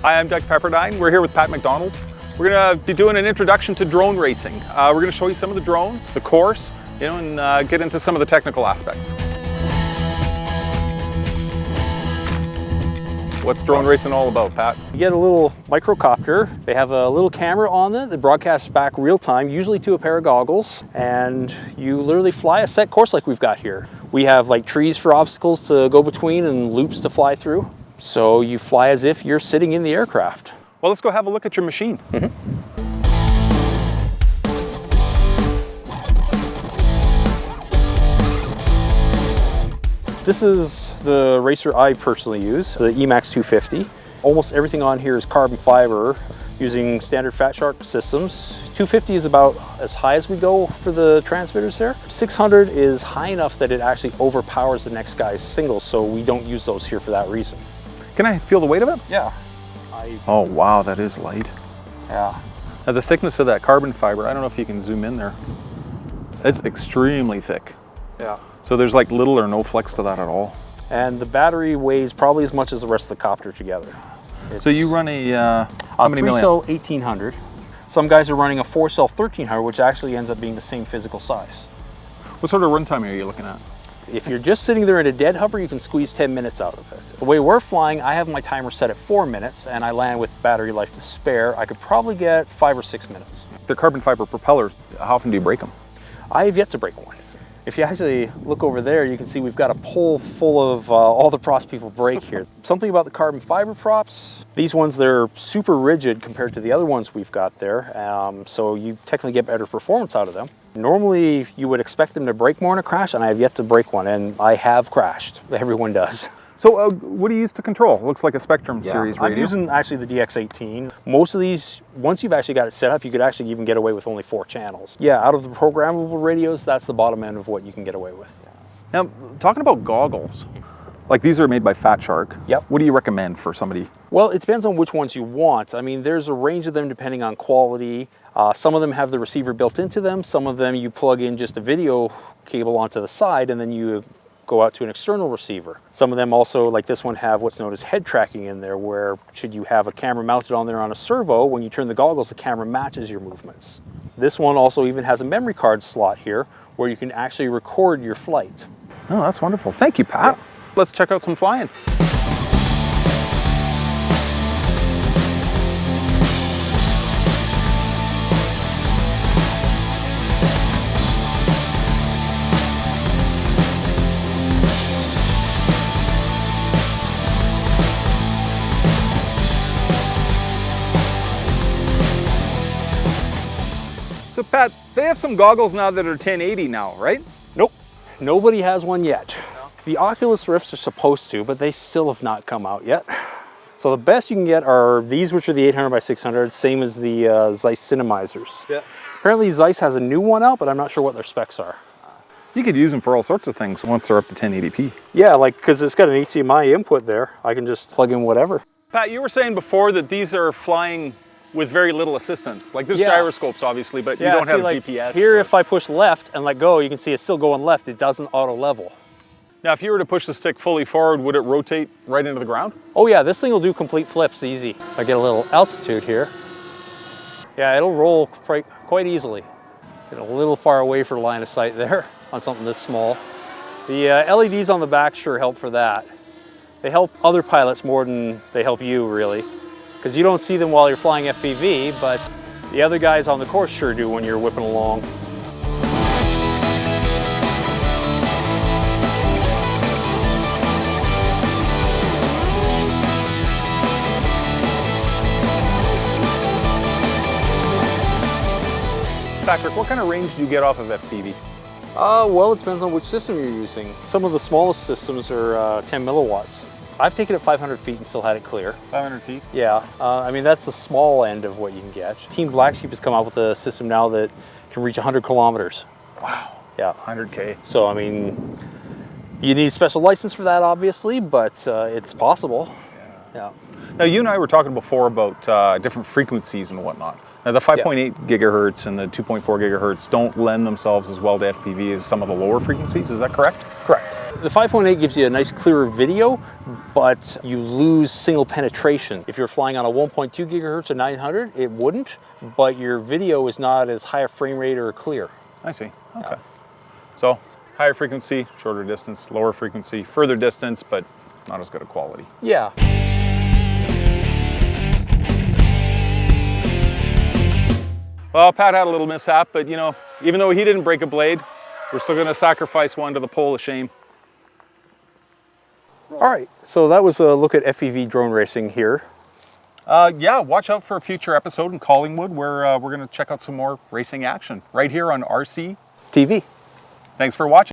Hi, I'm Doug Pepperdine. We're here with Pat MacDonald. We're going to be doing an introduction to drone racing. We're going to show you some of the drones, the course, and get into some of the technical aspects. What's drone racing all about, Pat? You get a little microcopter. They have a little camera on it that broadcasts back real time, usually to a pair of goggles, and you literally fly a set course like we've got here. We have like trees for obstacles to go between and loops to fly through. So you fly as if you're sitting in the aircraft. Well, let's go have a look at your machine. This is the racer I personally use, the Emax 250. Almost everything on here is carbon fiber using standard Fat Shark systems. 250 is about as high as we go for the transmitters there. 600 is high enough that it actually overpowers the next guy's singles, so we don't use those here for that reason. Can I feel the weight of it? Yeah. Oh wow, that is light. Yeah. Now the thickness of that carbon fiber, I don't know if you can zoom in there. It's extremely thick. Yeah. So there's like little or no flex to that at all. And the battery weighs probably as much as the rest of the copter together. So you run a, how many milliamp? 3-cell 1800. Some guys are running a 4-cell 1300, which actually ends up being the same physical size. What sort of runtime are you looking at? If you're just sitting there in a dead hover, you can squeeze 10 minutes out of it. The way we're flying, I have my timer set at 4 minutes and I land with battery life to spare. I could probably get 5 or 6 minutes. The carbon fiber propellers, how often do you break them? I have yet to break one. If you actually look over there, you can see we've got a pole full of all the props people break here. Something about the carbon fiber props, these ones, they're super rigid compared to the other ones we've got there. So you technically get better performance out of them. Normally, you would expect them to break more in a crash, and I have yet to break one, and I have crashed. Everyone does. So what do you use to control? It looks like a Spectrum series radio. I'm using actually the DX18. Most of these, once you've actually got it set up, you could actually even get away with only 4 channels. Yeah, out of the programmable radios, that's the bottom end of what you can get away with. Now, talking about goggles, like these are made by Fat Shark. Yep. What do you recommend for somebody? Well, it depends on which ones you want. I mean, there's a range of them depending on quality. Some of them have the receiver built into them. Some of them you plug in just a video cable onto the side and then you go out to an external receiver. Some of them also, like this one, have what's known as head tracking in there, where should you have a camera mounted on there on a servo, when you turn the goggles, the camera matches your movements. This one also even has a memory card slot here where you can actually record your flight. Oh, that's wonderful. Thank you, Pat. Yeah. Let's check out some flying. So Pat, they have some goggles now that are 1080 now, right? Nope, nobody has one yet. No. The Oculus Rifts are supposed to, but they still have not come out yet. So the best you can get are these, which are the 800 by 600, same as the Zeiss Cinemizers. Yeah. Apparently Zeiss has a new one out, but I'm not sure what their specs are. You could use them for all sorts of things once they're up to 1080p. Yeah, like, because it's got an HDMI input there. I can just plug in whatever. Pat, you were saying before that these are flying with very little assistance. Like there's gyroscopes obviously, but you don't have GPS. Here, if I push left and let go, you can see it's still going left. It doesn't auto level. Now, if you were to push the stick fully forward, would it rotate right into the ground? Oh yeah, this thing will do complete flips easy. I get a little altitude here. Yeah, it'll roll quite easily. Get a little far away for line of sight there on something this small. The LEDs on the back sure help for that. They help other pilots more than they help you, really. Because you don't see them while you're flying FPV, but the other guys on the course sure do when you're whipping along. Patrick, what kind of range do you get off of FPV? Well, it depends on which system you're using. Some of the smallest systems are 10 milliwatts. I've taken it 500 feet and still had it clear. 500 feet? Yeah, I mean, that's the small end of what you can get. Team Black Sheep has come out with a system now that can reach 100 kilometers. Wow. Yeah. 100K. So, I mean, you need a special license for that, obviously, but it's possible. Yeah. Now, you and I were talking before about different frequencies and whatnot. Now, the 5.8 gigahertz and the 2.4 gigahertz don't lend themselves as well to FPV as some of the lower frequencies, is that correct? Correct. The 5.8 gives you a nice clearer video, but you lose single penetration. If you're flying on a 1.2 gigahertz or 900, it wouldn't, but your video is not as high a frame rate or clear. I see. Okay. So higher frequency, shorter distance, lower frequency, further distance, but not as good a quality. Yeah. Well, Pat had a little mishap, but you know, even though he didn't break a blade, we're still going to sacrifice one to the pole of shame. All right, so that was a look at FPV drone racing here. Yeah, watch out for a future episode in Collingwood where we're going to check out some more racing action right here on RCTV. TV. Thanks for watching.